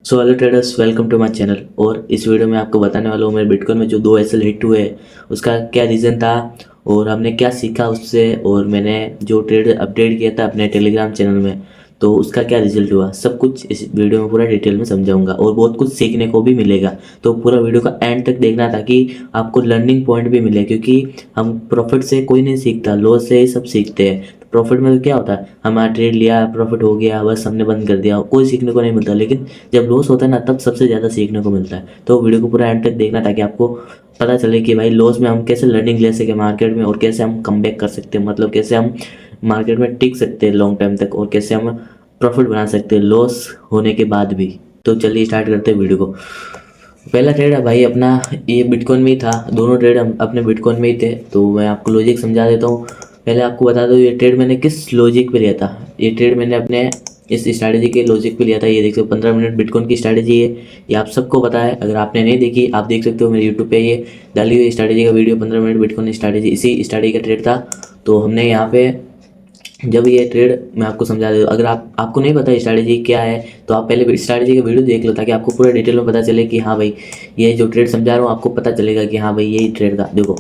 So hello traders, welcome to my channel. और इस video में आपको बताने वाला हूँ मेरे बिटकॉइन में जो 2 एसएल हिट हुए उसका क्या रीज़न था और हमने क्या सीखा उससे, और मैंने जो ट्रेड अपडेट किया था अपने टेलीग्राम चैनल में तो उसका क्या रिजल्ट हुआ, सब कुछ इस वीडियो में पूरा डिटेल में समझाऊंगा और बहुत कुछ सीखने को भी मिलेगा। तो पूरा वीडियो का एंड तक देखना ताकि आपको लर्निंग पॉइंट भी मिले, क्योंकि हम प्रॉफिट से कोई नहीं सीखता, लॉस से ही सब सीखते हैं। प्रॉफिट में तो क्या होता है, हमारा ट्रेड लिया, प्रॉफिट हो गया, बस हमने बंद कर दिया, कोई सीखने को नहीं मिलता। लेकिन जब लॉस होता है ना, तब सबसे ज़्यादा सीखने को मिलता है। तो वीडियो को पूरा एंड तक देखना ताकि आपको पता चले कि भाई लॉस में हम कैसे लर्निंग ले सके मार्केट में, और कैसे हम कम बैक कर सकते हैं, मतलब कैसे हम मार्केट में टिक सकते हैं लॉन्ग टाइम तक, और कैसे हम प्रॉफिट बना सकते हैं लॉस होने के बाद भी। तो चलिए स्टार्ट करते हैं वीडियो को। पहला ट्रेड है भाई अपना, ये बिटकॉइन में ही था, दोनों ट्रेड हम अपने बिटकॉइन में ही थे। तो मैं आपको लॉजिक समझा देता हूँ। पहले आपको बता दूँ ये ट्रेड मैंने किस लॉजिक पे लिया था। ये ट्रेड मैंने अपने इस स्ट्रैटेजी के लॉजिक पे लिया था। ये देख सकते हो 15 मिनट बिटकॉइन की स्ट्रैटेजी है, ये आप सबको पता है। अगर आपने नहीं देखी आप देख सकते हो, मेरे यूट्यूब पे ये डाली हुई स्ट्रैटेजी का वीडियो 15 मिनट बिटकॉइन स्ट्रैटेजी, इसी स्ट्रैटेजी का ट्रेड था। तो हमने यहाँ पे जब ये ट्रेड मैं आपको समझा देता हूँ, अगर आपको नहीं पता स्ट्रैटेजी क्या है तो आप पहले स्ट्रैटेजी का वीडियो देख लो ताकि आपको पूरा डिटेल में पता चले कि हाँ भाई ये जो ट्रेड समझा रहा हूँ आपको पता चलेगा कि हाँ भाई यही ट्रेड था। देखो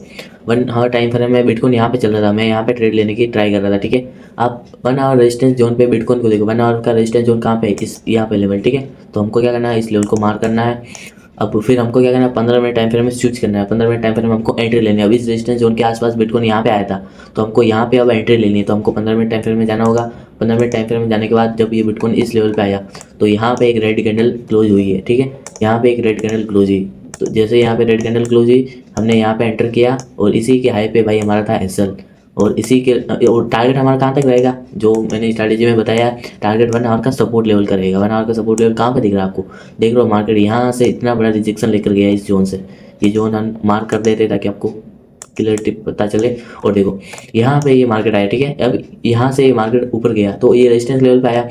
1 आवर टाइम फ्रेम में बिटकॉइन यहाँ पे चल रहा था, मैं यहाँ पे ट्रेड लेने की ट्राई कर रहा था, ठीक है। आप 1 आवर रेजिस्टेंस जोन पे बिटकॉइन को देखो, 1 आवर का रेजिस्टेंस जोन कहाँ पे है, इस यहाँ पे लेवल, ठीक है। तो हमको क्या करना है, इस लेवल को मार्क करना है। अब फिर हमको क्या करना है, 15 मिनट टाइम फ्रेम में स्विच करना है। 15 मिनट टाइम फ्रेम में हमको एंट्री लेनी है। अब इस रेजिस्टेंस जोन के आसपास बिटकॉइन यहाँ पे आया था, तो हमको यहाँ पे अब एंट्री लेनी है। तो हमको 15 मिनट टाइम फ्रेम में जाना होगा। 15 मिनट टाइम फ्रेम में जाने के बाद जब ये बिटकॉइन इस लेवल पे आया तो यहाँ पे एक रेड कैंडल क्लोज हुई है, ठीक है। यहाँ पे एक रेड कैंडल क्लोज हुई, तो जैसे यहाँ पे रेड कैंडल क्लोज हुई हमने यहाँ पे एंटर किया, और इसी के हाई पे भाई हमारा था एसएल। और इसी के और टारगेट हमारा कहाँ तक रहेगा, जो मैंने स्ट्रैटेजी में बताया, टारगेट 1 आवर का सपोर्ट लेवल का रहेगा। 1 आवर का सपोर्ट लेवल कहाँ पे दिख रहा है आपको, देख रहे हो मार्केट यहाँ से इतना बड़ा रिजेक्शन लेकर गया इस जोन से। ये जोन हम मार्क कर देते ताकि आपको क्लियरिटी पता चले। और देखो यहाँ पे ये मार्केट आया, ठीक है। अब यहाँ से ये मार्केट ऊपर गया तो ये रेजिस्टेंस लेवल पे आया,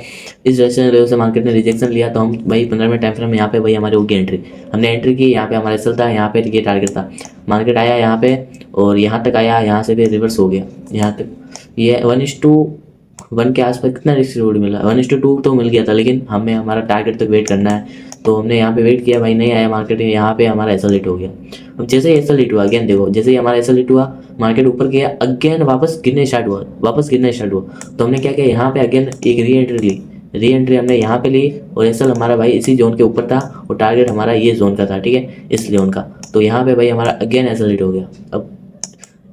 इस रेजिस्टेंस लेवल से मार्केट ने रिजेक्शन लिया। तो हम भाई 15 मिनट टाइम फ्रेम में यहाँ पे भाई हमारी होगी एंट्री, हमने एंट्री की, यहाँ पे हमारा एसएल था, यहाँ पे ये टारगेट था। मार्केट आया यहाँ पे और यहाँ तक आया, यहाँ से फिर रिवर्स हो गया यहाँ तक। ये 1:1 के आसपास कितना रिस्क रिवॉर्ड मिला, 1:2 तो मिल गया था, लेकिन हमें हमारा टारगेट तक वेट करना है। तो हमने यहाँ पे वेट किया, भाई नहीं आया मार्केट, यहाँ पे हमारा एसएल हिट हो गया। अब जैसे ही एसएल हिट हुआ, अगेन देखो जैसे ही हमारा एसएल हिट हुआ मार्केट ऊपर गया, अगेन वापस गिरने स्टार्ट हुआ, वापस गिरने स्टार्ट हुआ। तो हमने क्या किया, यहाँ पे अगेन एक री एंट्री ली, री एंट्री हमने यहाँ पे ली, और एसएल हमारा भाई इसी जोन के ऊपर था और टारगेट हमारा ये जोन का था, ठीक है, इस जोन का। तो यहाँ पे भाई हमारा अगेन एसएल हिट हो गया। अब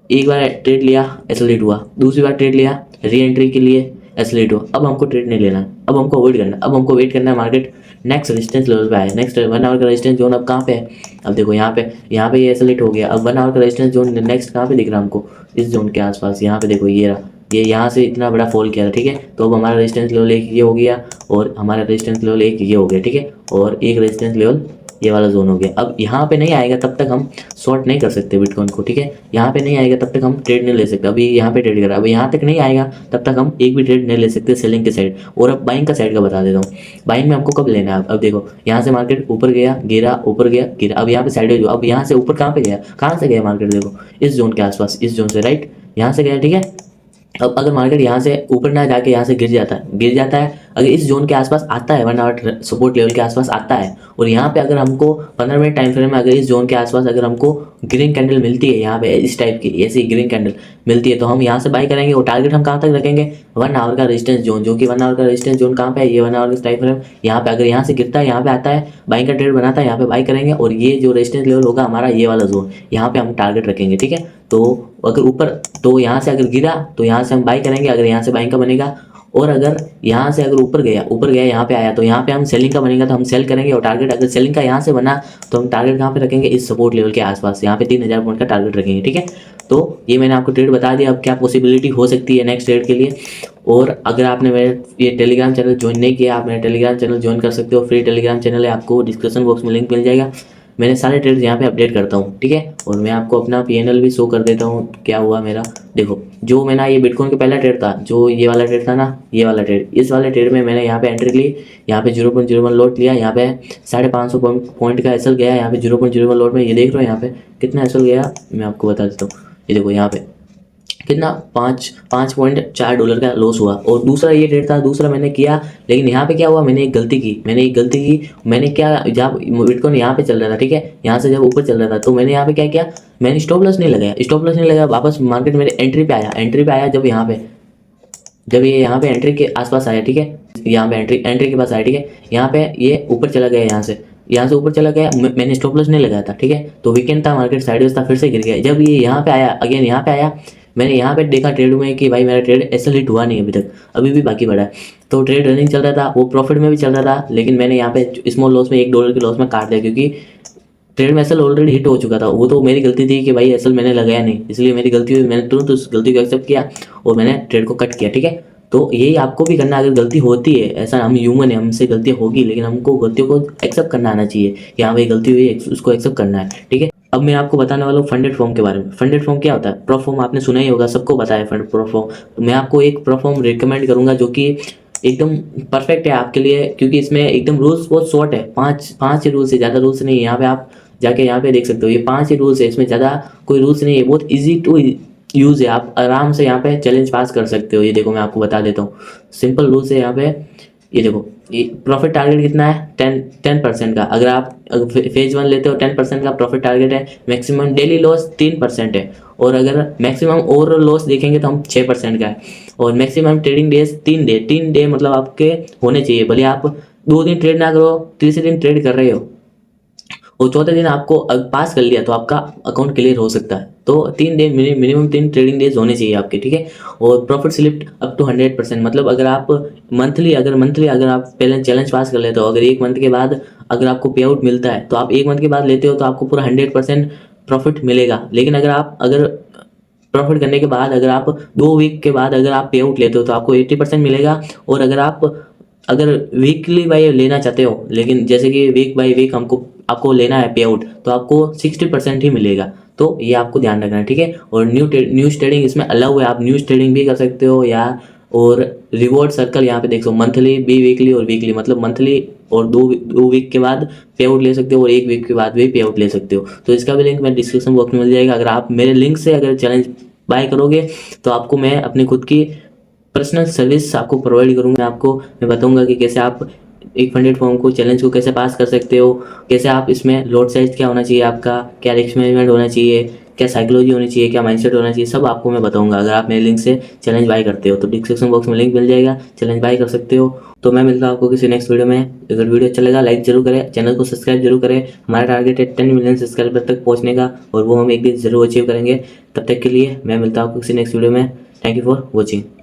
एक बार ट्रेड लिया, एसोलेट हुआ, दूसरी बार ट्रेड लिया, री एंट्री के लिए एसोलेट हुआ। अब हमको ट्रेड नहीं लेना है, अब हमको अवॉइड करना है, अब हमको वेट करना है मार्केट नेक्स्ट रेजिस्टेंस लेवल पे आए। नेक्स्ट 1 आवर का रेजिस्टेंस जोन अब कहाँ पे है, अब देखो यहाँ पे ये एसोलेट हो गया। अब 1 आवर का रेजिस्टेंस जोन नेक्स्ट कहाँ पे दिख रहा है हमको, इस जोन के आसपास, यहाँ पे देखो ये रहा, ये यहाँ से इतना बड़ा फॉल किया था, ठीक है। तो अब हमारा रेजिस्टेंस लेवल एक ये हो गया, और हमारा रेजिस्टेंस लेवल एक ये हो गया, ठीक है, और एक रेजिस्टेंस लेवल ये वाला जोन हो गया। अब यहाँ पे नहीं आएगा तब तक हम शॉर्ट नहीं कर सकते बिटकॉइन को, ठीक है। यहाँ पे नहीं आएगा तब तक हम ट्रेड नहीं ले सकते। अभी यहाँ पे ट्रेड करा, अब यहाँ तक नहीं आएगा तब तक हम एक भी ट्रेड नहीं ले सकते सेलिंग के साइड। और अब बाइंग का साइड का बता देता हूँ, बाइंग में हमको कब लेना है। अब देखो यहाँ से मार्केट ऊपर गया, गिरा, ऊपर गया, गिरा, अब यहाँ पे साइड जो, अब यहाँ से ऊपर कहाँ पे गया, कहाँ से गया मार्केट, देखो इस जोन के आसपास, इस जोन से राइट, यहाँ से गया, ठीक है। अब अगर मार्केट यहाँ से ऊपर ना जाके यहाँ से गिर जाता है, अगर इस जोन के आसपास आता है, 1 आवर सपोर्ट लेवल के आसपास आता है, और यहाँ पे अगर हमको 15 मिनट टाइम फ्रेम में अगर इस जोन के आसपास अगर हमको ग्रीन कैंडल मिलती है, यहाँ पे इस टाइप की ऐसी ग्रीन कैंडल मिलती है, तो हम यहाँ से बाई करेंगे। और टारगेट हम कहाँ तक रखेंगे, 1 आवर का रेजिस्टेंस जोन, जो कि 1 आवर का रेजिस्टेंस जोन कहाँ पे है, ये 1 आवर का टाइम फ्रेम यहाँ पे, अगर यहाँ से गिरता है, यहाँ पे आता है, बाई का ट्रेड बनाता है, यहाँ पे बाई करेंगे। और ये जो रेजिस्टेंस लेवल होगा हमारा ये वाला जोन, यहाँ पे हम टारगेट रखेंगे, ठीक है। तो अगर ऊपर, तो यहाँ से अगर गिरा तो यहाँ से हम बाई करेंगे, अगर यहाँ से बाइंग का बनेगा। और अगर यहाँ से अगर ऊपर गया यहाँ पे आया तो यहाँ पे हम सेलिंग का बनेगा, तो हम सेल करेंगे। और टारगेट अगर सेलिंग का यहाँ से बना तो हम टारगेट कहाँ पे रखेंगे, इस सपोर्ट लेवल के आसपास, यहाँ पे 3000 पॉइंट का टारगेट रखेंगे, ठीक है। तो ये मैंने आपको ट्रेड बता दिया। अब क्या पॉसिबिलिटी हो सकती है नेक्स्ट ट्रेड के लिए। और अगर आपने मेरे ये टेलीग्राम चैनल ज्वाइन नहीं किया, आप मेरा टेलीग्राम चैनल ज्वाइन कर सकते हो, फ्री टेलीग्राम चैनल है, आपको डिस्क्रिप्शन बॉक्स में लिंक मिल जाएगा। मैंने सारे ट्रेड्स यहाँ पे अपडेट करता हूँ, ठीक है। और मैं आपको अपना पीएनएल भी शो कर देता हूँ क्या हुआ मेरा। देखो जो मैंने ये बिटकॉइन का पहला ट्रेड था, जो ये वाला ट्रेड था ना, ये वाला ट्रेड, इस वाले ट्रेड में मैंने यहाँ पे एंट्री ली, यहाँ पे 0.01 लॉट लिया, यहाँ पे 550 पॉइंट का एसएल गया, यहाँ पे 0.01 लॉट में, ये देख रहे हो यहाँ पे कितना एसएल गया, मैं आपको बता देता हूँ। ये देखो यहाँ पे कितना 5.4 डॉलर का लॉस हुआ। और दूसरा ये ट्रेड था, दूसरा मैंने किया, लेकिन यहाँ पे क्या हुआ, मैंने एक गलती की। मैंने क्या, जब बिटकॉइन यहाँ पे चल रहा था, ठीक है, यहाँ से जब ऊपर चल रहा था, तो मैंने यहाँ पे क्या किया, मैंने स्टॉप लॉस नहीं लगाया, वापस मार्केट मेरे एंट्री पे आया जब ये यहाँ पे एंट्री के आसपास आया, ठीक है, यहाँ पे एंट्री के पास आया, ठीक है, यहाँ पे ये ऊपर चला गया, यहाँ से ऊपर चला गया, मैंने स्टॉप लॉस नहीं लगाया था, ठीक है, तो वीकेंड था, मार्केट साइडवेज था, फिर से गिर गया। जब ये यहाँ पे आया, अगेन यहाँ पे आया, मैंने यहाँ पे देखा ट्रेड में कि भाई मेरा ट्रेड ऐसा हिट हुआ नहीं अभी तक, अभी भी बाकी पड़ा है। तो ट्रेड रनिंग चल रहा था, वो प्रॉफिट में भी चल रहा था, लेकिन मैंने यहाँ पे स्मॉल लॉस में $1 के लॉस में काट दिया, क्योंकि ट्रेड में एसएल ऑलरेडी हिट हो चुका था। वो तो मेरी गलती थी कि भाई एसएल मैंने लगाया नहीं, इसलिए मेरी गलती हुई, मैंने तुरंत उस गलती को एक्सेप्ट किया और मैंने ट्रेड को कट किया, ठीक है। तो यही आपको भी करना, अगर गलती होती है, ऐसा हम ह्यूमन है, हमसे गलतियाँ होगी, लेकिन हमको गलतियों को एक्सेप्ट करना आना चाहिए कि हाँ भाई गलती हुई है, उसको एक्सेप्ट करना है, ठीक है। अब मैं आपको बताने वाला हूँ फंडेड फॉर्म के बारे में। फंडेड फॉर्म क्या होता है? प्रोफ फॉर्म आपने सुना ही होगा, सबको पता है फंड प्रोफ फॉर्म। तो मैं आपको एक प्रोफ फॉर्म रिकमेंड करूंगा जो कि एकदम परफेक्ट है आपके लिए, क्योंकि इसमें एकदम रूल्स बहुत शॉर्ट है, पाँच ही रूल्स है, ज़्यादा रूल्स नहीं है। यहाँ पे आप जाके यहाँ पे देख सकते हो, ये 5 ही रूल्स है, इसमें ज़्यादा कोई रूल्स नहीं है, बहुत ईजी टू यूज़ है, आप आराम से यहाँ पे चैलेंज पास कर सकते हो। ये देखो मैं आपको बता देता हूँ, सिंपल रूल्स है यहाँ पे। ये देखो, ये प्रॉफिट टारगेट कितना है, 10% का। अगर आप फेज 1 लेते हो 10% का प्रॉफिट टारगेट है। मैक्सिमम डेली लॉस 3% है, और अगर मैक्सिमम ओवरऑल लॉस देखेंगे तो हम 6% का है। और मैक्सिमम ट्रेडिंग डेज 3 डे मतलब आपके होने चाहिए, भले आप 2 दिन ट्रेड ना करो, तीसरे दिन ट्रेड कर रहे हो और चौथे दिन आपको पास कर लिया तो आपका अकाउंट क्लियर हो सकता है। तो 3 डे मिनिमम 3 ट्रेडिंग डेज होने चाहिए आपके, ठीक है। और प्रॉफिट स्लिप अप टू 100%, मतलब अगर आप मंथली अगर आप पहले चैलेंज पास कर लेते हो, अगर 1 मंथ के बाद अगर आपको पे आउट मिलता है, तो आप 1 मंथ के बाद लेते हो तो आपको पूरा 100% प्रॉफिट मिलेगा। लेकिन अगर प्रॉफिट करने के बाद अगर आप 2 वीक के बाद अगर आप पे आउट लेते हो तो आपको 80% मिलेगा। और अगर वीकली बाय लेना चाहते हो, लेकिन जैसे कि वीक बाय वीक आपको लेना है पे आउट, तो आपको 60% ही मिलेगा। तो ये आपको ध्यान रखना है, ठीक है। और न्यूज ट्रेडिंग इसमें अलाउ है, आप न्यूज ट्रेडिंग भी कर सकते हो, या और रिवॉर्ड सर्कल यहाँ पे देखो, मंथली भी, वीकली और वीकली, मतलब मंथली और दो वीक के बाद पे आउट ले सकते हो, और 1 वीक के बाद भी पे आउट ले सकते हो। तो इसका भी लिंक मैं डिस्क्रिप्शन बॉक्स में मिल जाएगा। अगर आप मेरे लिंक से अगर चैलेंज बाय करोगे तो आपको मैं अपनी खुद की पर्सनल सर्विस आपको प्रोवाइड करूँगा। मैं बताऊँगा कि कैसे आप एक फंडेड फॉर्म को, चैलेंज को कैसे पास कर सकते हो, कैसे आप इसमें लॉट साइज क्या होना चाहिए आपका, क्या रिस्क मैनेजमेंट होना चाहिए, क्या साइकोलॉजी होनी चाहिए, क्या माइंडसेट होना चाहिए, सब आपको मैं बताऊंगा अगर आप मेरे लिंक से चैलेंज बाय करते हो। तो डिस्क्रिप्शन बॉक्स में लिंक मिल जाएगा, चैलेंज बाय कर सकते हो। तो मैं मिलता हूँ आपको किसी नेक्स्ट वीडियो में। अगर वीडियो अच्छा लगा लाइक जरूर करें, चैनल को सब्सक्राइब जरूर करें। हमारा टारगेट है 10 मिलियन सब्सक्राइबर तक पहुँचने का, और वो हम एक दिन जरूर अचीव करेंगे। तब तक के लिए मैं मिलता हूँ आपको किसी नेक्स्ट वीडियो में। Thank you for watching.